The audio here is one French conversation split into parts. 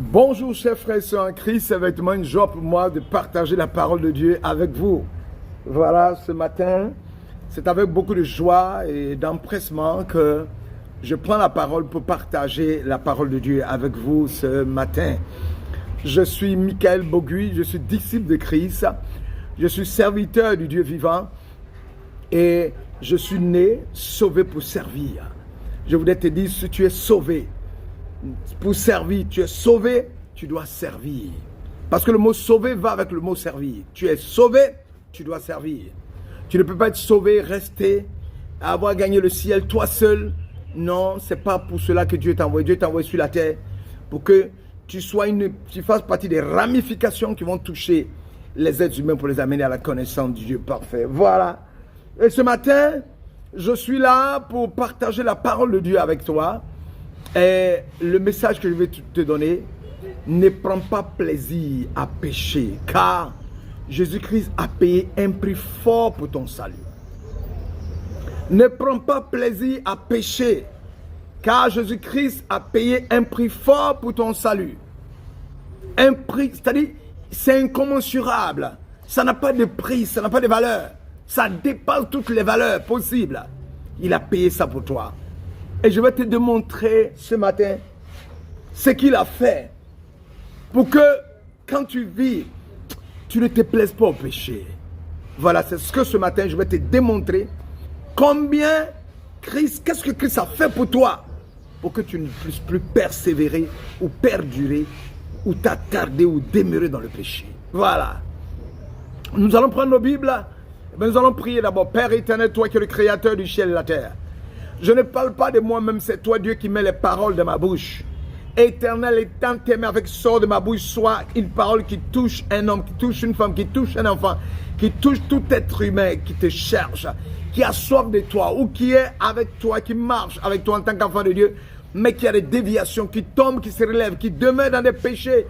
Bonjour chers frères et sœurs en Christ, c'est avec moi une joie pour moi de partager la parole de Dieu avec vous. Voilà, ce matin, c'est avec beaucoup de joie et d'empressement que je prends la parole pour partager la parole de Dieu avec vous ce matin. Je suis Michael Boguy, je suis disciple de Christ, je suis serviteur du Dieu vivant et je suis né, sauvé pour servir. Je voudrais te dire, si tu es sauvé, pour servir, tu es sauvé, tu dois servir. Parce que le mot sauvé va avec le mot servir. Tu es sauvé, tu dois servir. Tu ne peux pas être sauvé, rester, avoir gagné le ciel toi seul. Non, c'est pas pour cela que Dieu t'a envoyé. Dieu t'a envoyé sur la terre pour que tu fasses partie des ramifications qui vont toucher les êtres humains pour les amener à la connaissance du Dieu parfait. Voilà. Et ce matin, je suis là pour partager la parole de Dieu avec toi. Et le message que je vais te donner, ne prends pas plaisir à pécher, car Jésus-Christ a payé un prix fort pour ton salut. Ne prends pas plaisir à pécher, car Jésus-Christ a payé un prix fort pour ton salut. Un prix, c'est-à-dire, c'est incommensurable. Ça n'a pas de prix, ça n'a pas de valeur. Ça dépasse toutes les valeurs possibles. Il a payé ça pour toi. Et je vais te démontrer ce matin ce qu'il a fait pour que quand tu vis, tu ne te plaises pas au péché. Voilà, c'est ce que ce matin je vais te démontrer. Combien Christ, qu'est-ce que Christ a fait pour toi pour que tu ne puisses plus persévérer ou perdurer ou t'attarder ou demeurer dans le péché. Voilà. Nous allons prendre nos Bibles. Nous allons prier d'abord. Père éternel, toi qui es le créateur du ciel et de la terre. Je ne parle pas de moi-même, c'est toi Dieu qui met les paroles de ma bouche. Éternel, étant aimé avec sort de ma bouche, soit une parole qui touche un homme, qui touche une femme, qui touche un enfant, qui touche tout être humain qui te cherche, qui a soif de toi ou qui est avec toi, qui marche avec toi en tant qu'enfant de Dieu, mais qui a des déviations, qui tombe, qui se relève, qui demeure dans des péchés.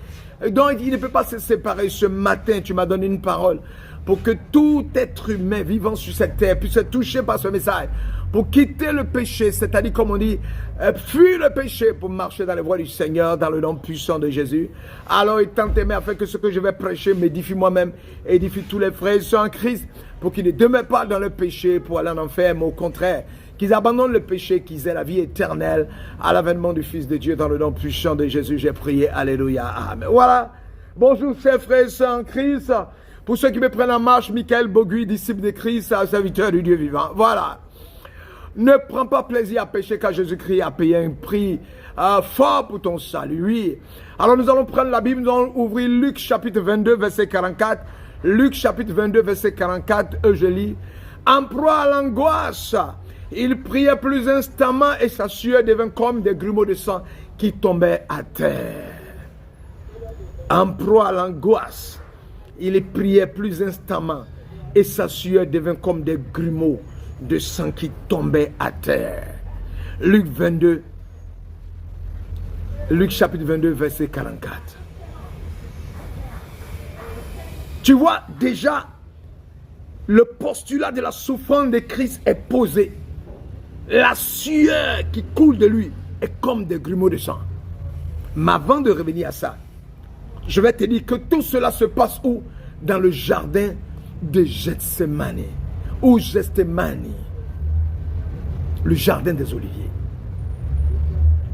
Donc il ne peut pas se séparer. Ce matin, tu m'as donné une parole pour que tout être humain vivant sur cette terre puisse être touché par ce message. Pour quitter le péché, c'est-à-dire comme on dit, fuir le péché pour marcher dans les voies du Seigneur, dans le nom puissant de Jésus. Alors étant aimé, afin que ce que je vais prêcher m'édifie moi-même, édifie tous les frères et sœurs en Christ, pour qu'ils ne demeurent pas dans le péché pour aller en enfer, mais au contraire, qu'ils abandonnent le péché, qu'ils aient la vie éternelle à l'avènement du Fils de Dieu, dans le nom puissant de Jésus. J'ai prié, alléluia, amen. Voilà, bonjour chers frères et sœurs en Christ. Pour ceux qui me prennent en marche, Michael Boguy, disciple de Christ, serviteur du Dieu vivant. Voilà. Ne prends pas plaisir à pécher car Jésus-Christ a payé un prix fort pour ton salut. Oui. Alors nous allons prendre la Bible, nous allons ouvrir Luc chapitre 22, verset 44. Luc chapitre 22, verset 44, je lis. En proie à l'angoisse, il priait plus instamment et sa sueur devint comme des grumeaux de sang qui tombaient à terre. En proie à l'angoisse, il priait plus instamment et sa sueur devint comme des grumeaux de sang qui tombait à terre. Luc chapitre 22, verset 44. Tu vois, déjà, le postulat de la souffrance de Christ est posé. La sueur qui coule de lui est comme des grumeaux de sang. Mais avant de revenir à ça, je vais te dire que tout cela se passe où? Dans le jardin de Gethsemane. Ou Gethsemane, le jardin des Oliviers.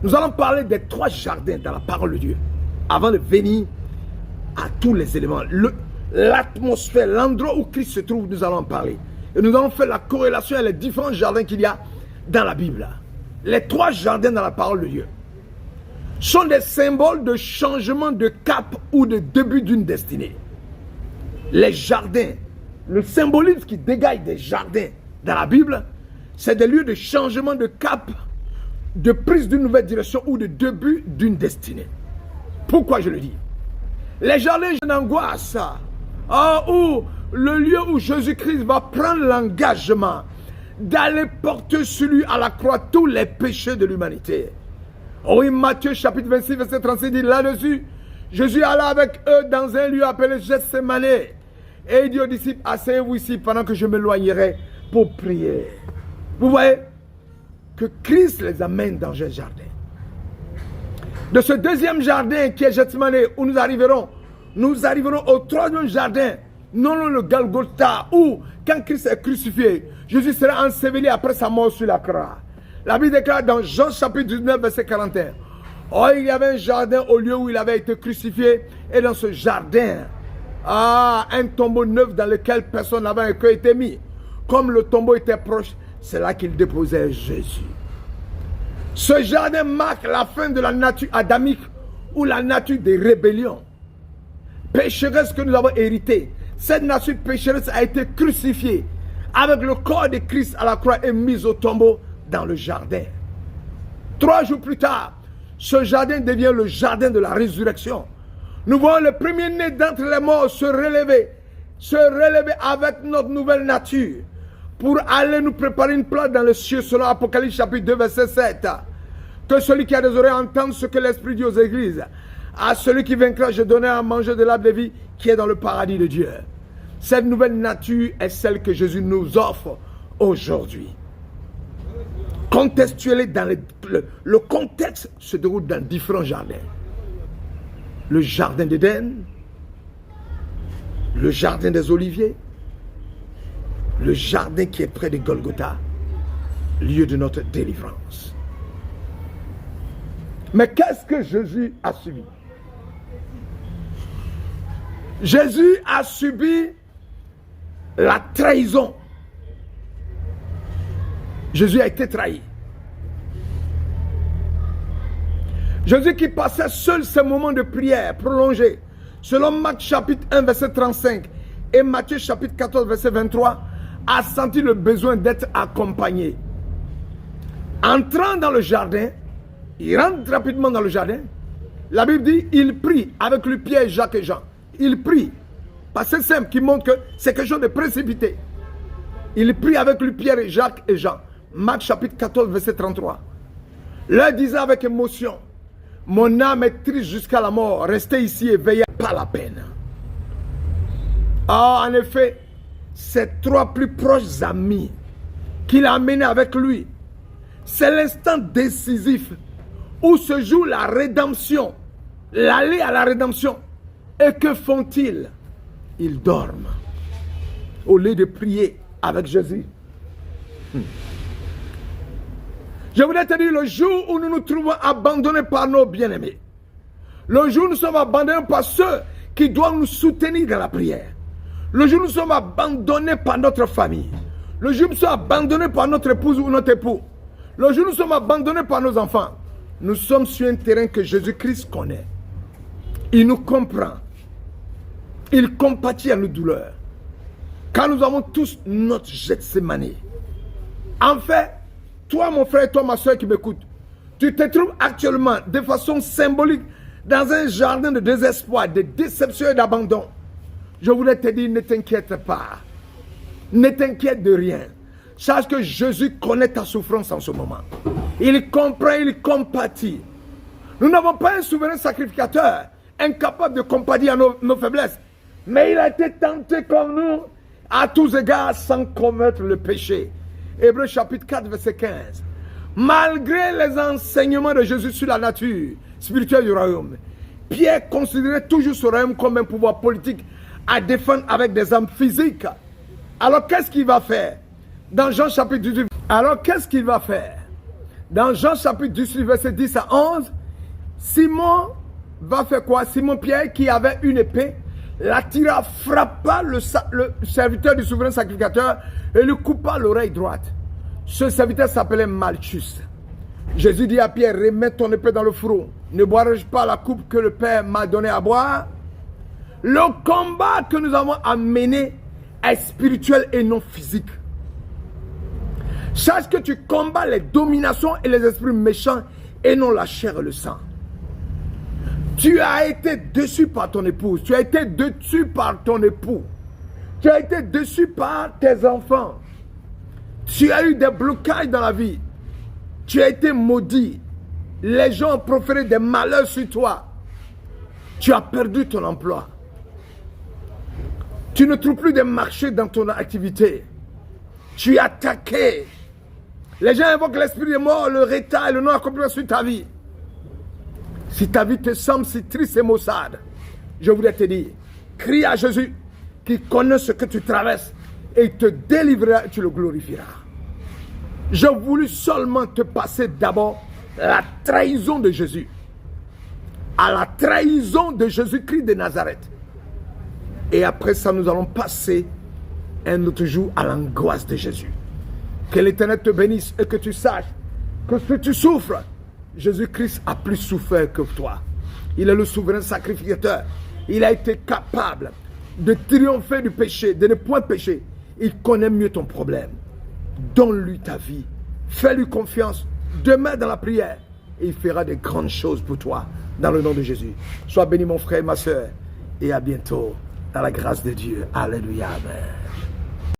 Nous allons parler des 3 jardins dans la parole de Dieu, avant de venir à tous les éléments. L'atmosphère, l'endroit où Christ se trouve, nous allons en parler. Et nous allons faire la corrélation avec les différents jardins qu'il y a dans la Bible. Les 3 jardins dans la parole de Dieu sont des symboles de changement de cap ou de début d'une destinée. Les jardins, le symbolisme qui dégage des jardins dans la Bible, c'est des lieux de changement de cap, de prise d'une nouvelle direction ou de début d'une destinée. Pourquoi je le dis? Les jardins d'angoisse, où le lieu où Jésus-Christ va prendre l'engagement d'aller porter sur lui à la croix tous les péchés de l'humanité. Oui, Matthieu chapitre 26, verset 36 dit là-dessus, Jésus alla avec eux dans un lieu appelé Gethsemane. Et il dit aux disciples, asseyez-vous ici pendant que je m'éloignerai pour prier. Vous voyez que Christ les amène dans un jardin. De ce deuxième jardin qui est Gethsemane, où nous arriverons au troisième jardin, non le Golgotha, où quand Christ est crucifié, Jésus sera enseveli après sa mort sur la croix. La Bible déclare dans Jean chapitre 19, verset 41. Oh, il y avait un jardin au lieu où il avait été crucifié, et dans ce jardin, un tombeau neuf dans lequel personne n'avait été mis. Comme le tombeau était proche, c'est là qu'il déposait Jésus. Ce jardin marque la fin de la nature adamique ou la nature des rébellions pécheresse que nous avons héritée. Cette nature pécheresse a été crucifiée avec le corps de Christ à la croix et mise au tombeau dans le jardin. 3 jours plus tard, ce jardin devient le jardin de la résurrection. Nous voyons le premier-né d'entre les morts se relever avec notre nouvelle nature pour aller nous préparer une place dans le ciel selon Apocalypse chapitre 2 verset 7. Que celui qui a des oreilles entende ce que l'Esprit dit aux églises. À celui qui vaincra, je donnerai à manger de l'arbre de vie qui est dans le paradis de Dieu. Cette nouvelle nature est celle que Jésus nous offre aujourd'hui. Contextualisé dans le contexte se déroule dans différents jardins. Le jardin d'Éden, le jardin des Oliviers, le jardin qui est près de Golgotha, lieu de notre délivrance. Mais qu'est-ce que Jésus a subi? Jésus a subi la trahison. Jésus a été trahi. Jésus qui passait seul ses moments de prière prolongés, selon Marc chapitre 1 verset 35 et Matthieu chapitre 14 verset 23, a senti le besoin d'être accompagné. Entrant dans le jardin, il rentre rapidement dans le jardin. La Bible dit, il prie avec lui Pierre, Jacques et Jean. Il prie. Parce que c'est simple qui montre que c'est quelque chose de précipité. Il prie avec lui Pierre, Jacques et Jean. Marc chapitre 14 verset 33. Leur disait avec émotion, mon âme est triste jusqu'à la mort. Restez ici et veillez, pas la peine. En effet, ses 3 plus proches amis qu'il a amenés avec lui, c'est l'instant décisif où se joue la rédemption, l'aller à la rédemption. Et que font-ils? Ils dorment au lieu de prier avec Jésus. Je voudrais te dire, le jour où nous nous trouvons abandonnés par nos bien-aimés, le jour où nous sommes abandonnés par ceux qui doivent nous soutenir dans la prière, le jour où nous sommes abandonnés par notre famille, le jour où nous sommes abandonnés par notre épouse ou notre époux, le jour où nous sommes abandonnés par nos enfants, nous sommes sur un terrain que Jésus-Christ connaît. Il nous comprend. Il compatit à nos douleurs. Quand nous avons tous notre Gethsemane. En fait, toi mon frère et toi ma soeur qui m'écoute, tu te trouves actuellement de façon symbolique dans un jardin de désespoir, de déception et d'abandon. Je voulais te dire, ne t'inquiète pas. Ne t'inquiète de rien. Sache que Jésus connaît ta souffrance en ce moment. Il comprend, il compatit. Nous n'avons pas un souverain sacrificateur incapable de compatir à nos faiblesses. Mais il a été tenté comme nous à tous égards sans commettre le péché. Hébreux chapitre 4 verset 15. Malgré les enseignements de Jésus sur la nature spirituelle du royaume, Pierre considérait toujours ce royaume comme un pouvoir politique à défendre avec des armes physiques. Alors qu'est-ce qu'il va faire? Dans Jean chapitre 18. Alors qu'est-ce qu'il va faire? Dans Jean chapitre 18 verset 10 à 11, Simon va faire quoi? Simon Pierre qui avait une épée, la tira, frappa le serviteur du souverain sacrificateur et lui coupa l'oreille droite. Ce serviteur s'appelait Malchus. Jésus dit à Pierre, remets ton épée dans le fourreau. Ne boirai-je pas la coupe que le Père m'a donnée à boire? Le combat que nous avons à mener est spirituel et non physique. Sache que tu combats les dominations et les esprits méchants et non la chair et le sang. Tu as été déçu par ton épouse, tu as été déçu par ton époux, tu as été déçu par tes enfants, tu as eu des blocages dans la vie, tu as été maudit, les gens ont proféré des malheurs sur toi, tu as perdu ton emploi, tu ne trouves plus de marché dans ton activité, tu es attaqué, les gens invoquent l'esprit de mort, le retard et le non-accomplissement sur ta vie. Si ta vie te semble si triste et maussade, je voudrais te dire, crie à Jésus qui connaît ce que tu traverses et il te délivrera et tu le glorifieras. Je voulais seulement te passer d'abord la trahison de Jésus. À la trahison de Jésus-Christ de Nazareth. Et après ça, nous allons passer un autre jour à l'angoisse de Jésus. Que l'Éternel te bénisse et que tu saches que si tu souffres, Jésus-Christ a plus souffert que toi. Il est le souverain sacrificateur. Il a été capable de triompher du péché, de ne point pécher. Il connaît mieux ton problème. Donne-lui ta vie. Fais-lui confiance. Demeure dans la prière. Et il fera de grandes choses pour toi. Dans le nom de Jésus. Sois béni mon frère et ma soeur. Et à bientôt. Dans la grâce de Dieu. Alléluia. Amen.